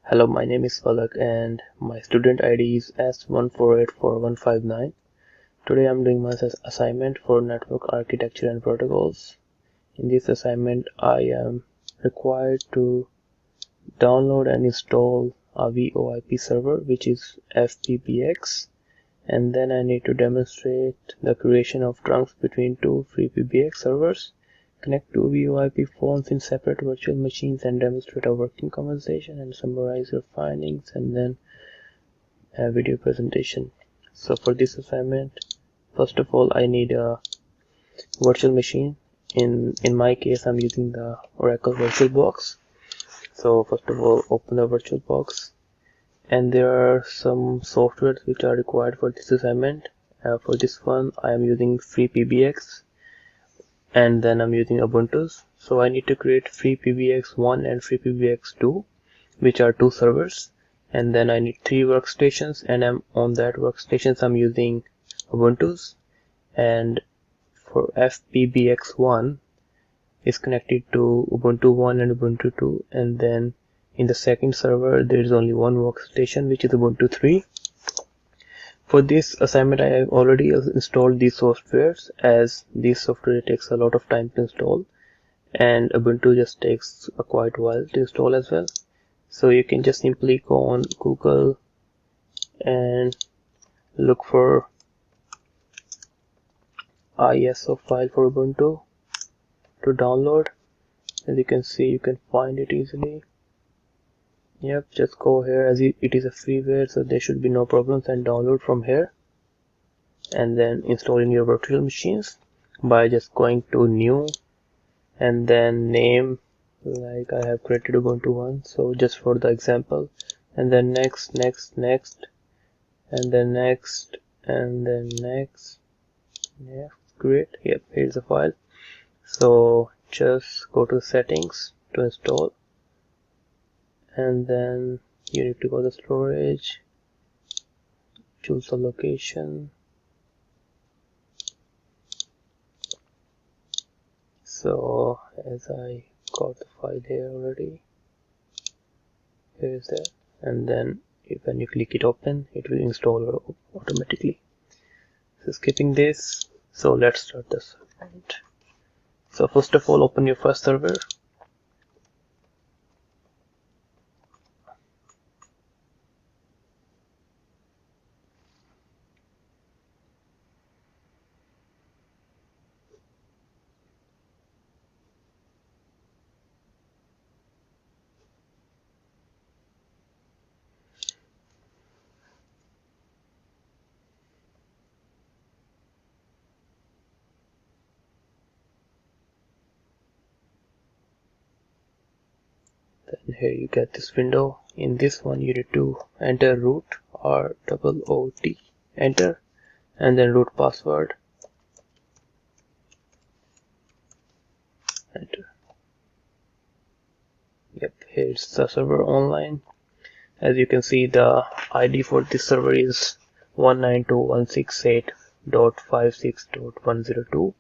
Hello, my name is Palak and my student ID is S1484159. Today I'm doing my assignment for network architecture and protocols. In this assignment, I am required to download and install a VOIP server, which is PBX, and then I need to demonstrate the creation of trunks between two free PBX servers, connect two VoIP phones in separate virtual machines, and demonstrate a working conversation and summarize your findings, and then a video presentation. So for this assignment, first of all, I need a virtual machine. In my case, I'm using the Oracle VirtualBox. So first of all, open the VirtualBox, and there are some softwares which are required for this assignment. For this one, I am using free PBX, and then I'm using Ubuntu. So I need to create free PBX1 and free PBX2, which are two servers, and then I need 3 workstations, and on that workstations I'm using Ubuntu, and for FPBX1 is connected to Ubuntu 1 and Ubuntu 2, and then in the second server there is only one workstation, which is Ubuntu 3. For this assignment, I have already installed these softwares, as this software takes a lot of time to install, and Ubuntu just takes a quite while to install as well. So you can just simply go on Google and look for ISO file for Ubuntu to download. As you can see, you can find it easily. Yep, just go here, as it is a freeware, so there should be no problems, and download from here, and then install in your virtual machines by just going to new and then name, like I have created Ubuntu 1, so just for the example, and then next, and then next, and then next. Yeah, great. Yep, here's the file. So just go to settings to install, and then you need to go to storage, choose the location. So as I got the file here already, here is that, and then when you click it open, it will install automatically. So skipping this, so let's start this. So first of all, open your first server. Then here you get this window. In this one, you need to enter root, ROOT, enter, and then root password, enter. Yep, here's the server online. As you can see, the ID for this server is 192.168.56.102.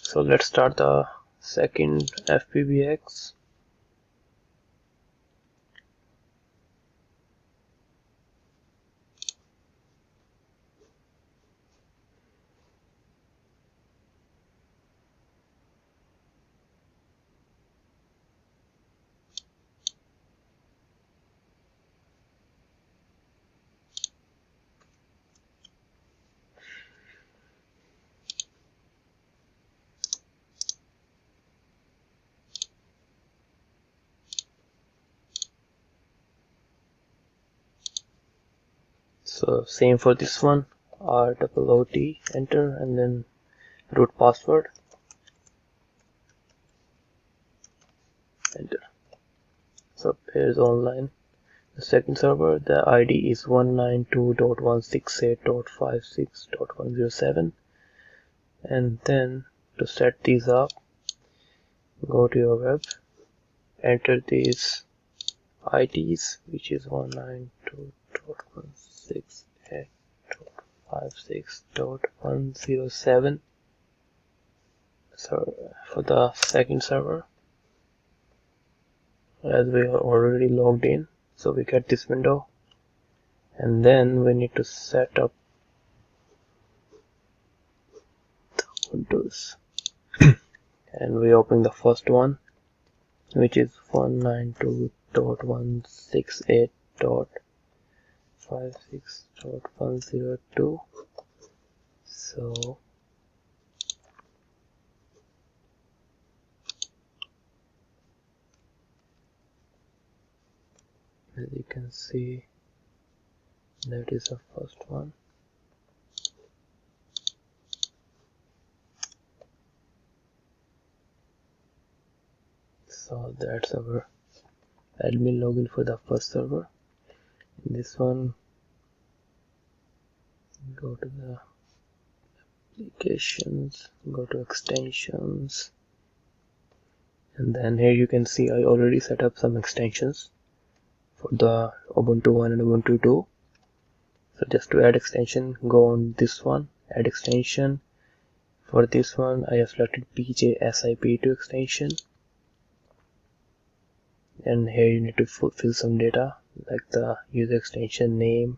So let's start the second FPBX. So same for this one, ROOT, enter, and then root password, enter. So here's online. The second server, the ID is 192.168.56.107, and then to set these up, go to your web, enter these IDs, which is 192.168.56.107. So for the second server, as we are already logged in, So we get this window, and then we need to set up the Ubuntu's. And we open the first one, which is 192.168.56.102. So as you can see, that is the first one. So that's our admin login for the first server. In this one, go to the applications, go to extensions, and then here you can see I already set up some extensions for the Ubuntu 1 and Ubuntu 2. So just to add extension, go on this one, add extension. For this one, I have selected PJSIP2 extension, and here you need to fill some data like the user extension name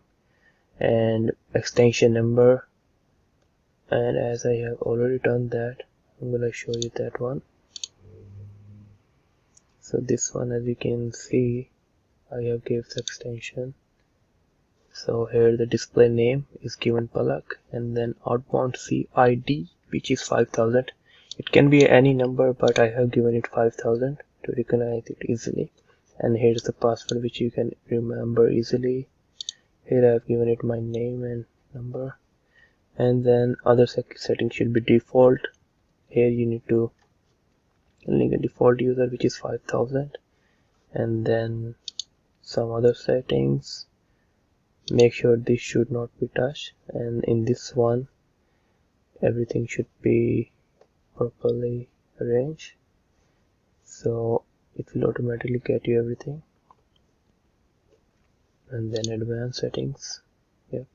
and extension number. And as I have already done that, I'm going to show you that one. So this one, as you can see, I have gave the extension. So here the display name is given Palak, and then outbound CID, which is 5000. It can be any number, but I have given it 5000 to recognize it easily. And here's the password, which you can remember easily. Here I have given it my name and number. And then other settings should be default. Here you need to link a default user, which is 5000, and then some other settings. Make sure this should not be touched, and in this one everything should be properly arranged, so it will automatically get you everything. And then advanced settings, yep,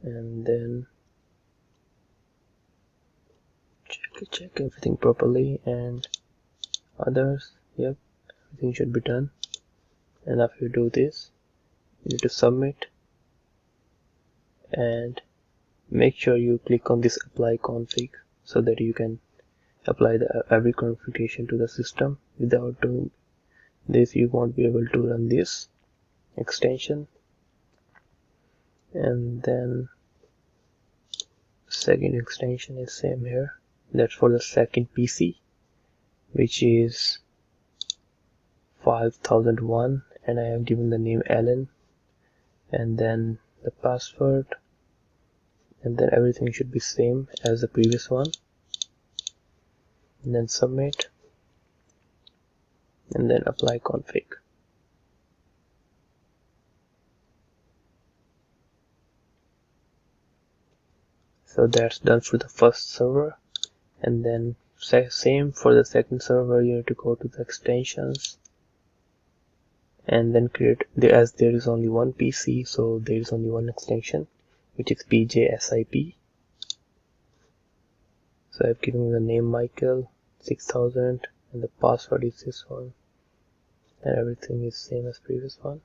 and then check everything properly, and others, yep, everything should be done. And after you do this, you need to submit, and make sure you click on this apply config so that you can apply every configuration to the system. Without doing this, you won't be able to run this extension. And then second extension is same here. That's for the second PC, which is 5001, and I have given the name Alan, and then the password, and then everything should be same as the previous one. And then submit, and then apply config. So that's done for the first server. And then same for the second server, you need to go to the extensions and then create as there is only one PC, so there is only one extension, which is PJSIP. So I've given the name Michael 6000, and the password is this one, and everything is same as previous one.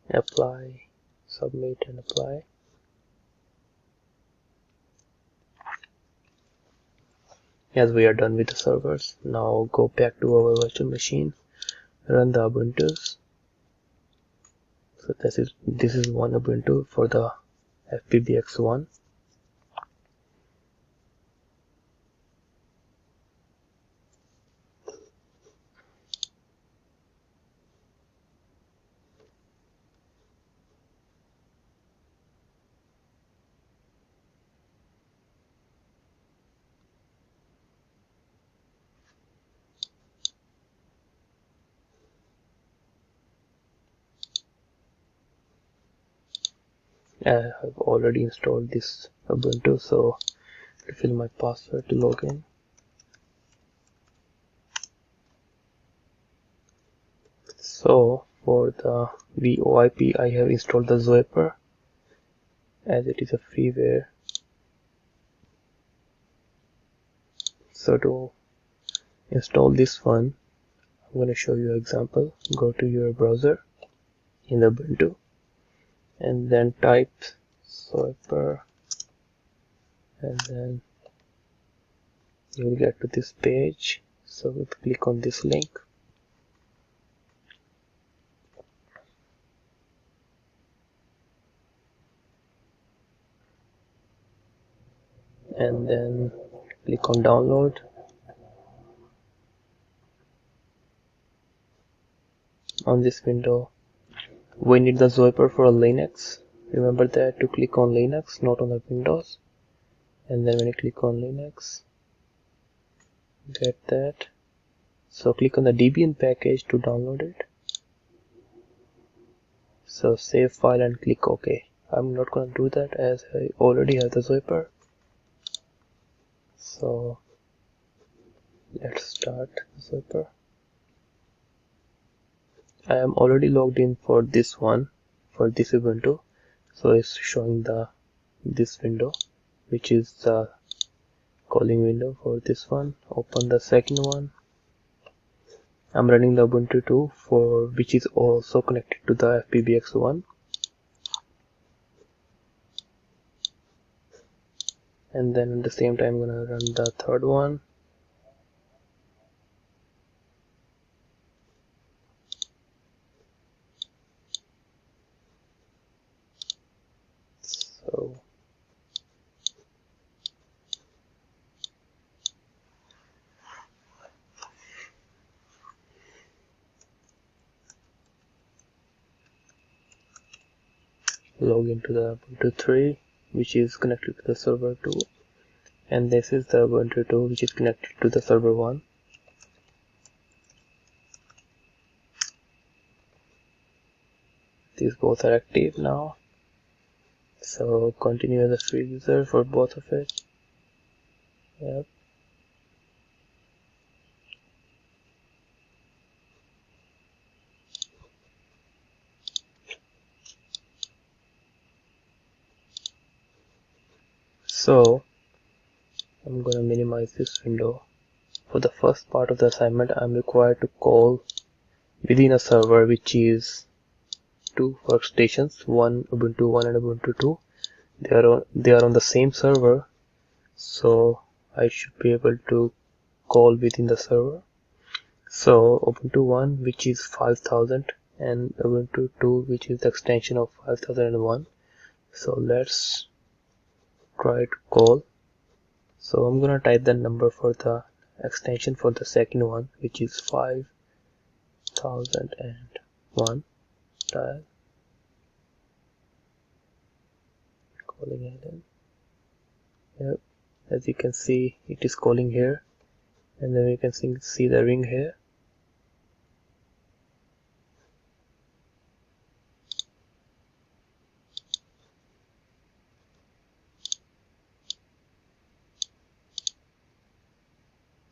Apply, submit, and apply. As we are done with the servers, now go back to our virtual machine, run the Ubuntu's. So this is one Ubuntu for the PBX 1. I have already installed this Ubuntu, so to fill my password to log in. So for the VOIP, I have installed the zoiper, as it is a freeware. So to install this one, I'm going to show you an example. Go to your browser in the Ubuntu and then type zoiper, and then you will get to this page. So we click on this link, and then click on download. On this window we need the zoiper for Linux. Remember that to click on Linux, not on the Windows. And then when you click on Linux, get that. So click on the Debian package to download it. So save file and click OK. I'm not going to do that as I already have the zoiper. So let's start zoiper. I am already logged in for this one, for this Ubuntu. So it's showing this window, which is the calling window for this one. Open the second one. I'm running the Ubuntu 2 for which is also connected to the PBX 1. And then at the same time I'm gonna run the third one. So log into the Ubuntu 3, which is connected to the server 2, and this is the Ubuntu 2 which is connected to the server 1. These both are active now, so continue as a free user for both of it. Yep. So I'm going to minimize this window. For the first part of the assignment, I'm required to call within a server which is two workstations, one Ubuntu 1 and Ubuntu 2. They are on the same server, so I should be able to call within the server. So Ubuntu 1, which is 5000, and Ubuntu 2, which is the extension of 5001. So let's try to call. So I'm gonna type the number for the extension for the second one, which is 5001. Dial. Calling again. Yep. As you can see, it is calling here, and then you can see the ring here.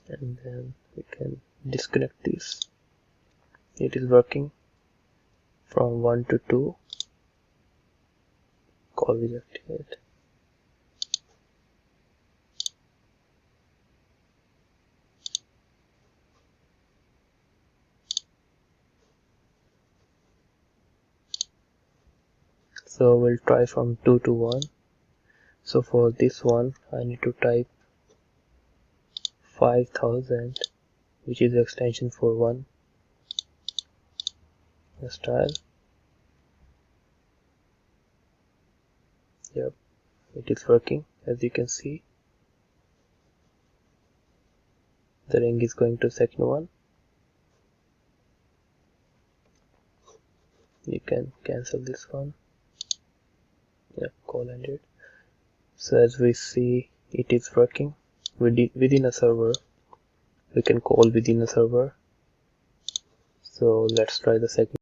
And then we can disconnect this. It is working from 1 to 2. Call will activate. So we'll try from 2 to 1. So for this one I need to type 5000, which is the extension for 1. Let's dial. Yep, it is working. As you can see, the ring is going to second one. You can cancel this one. Yep, call ended. So as we see, it is working within a server. We can call within a server. So let's try the second.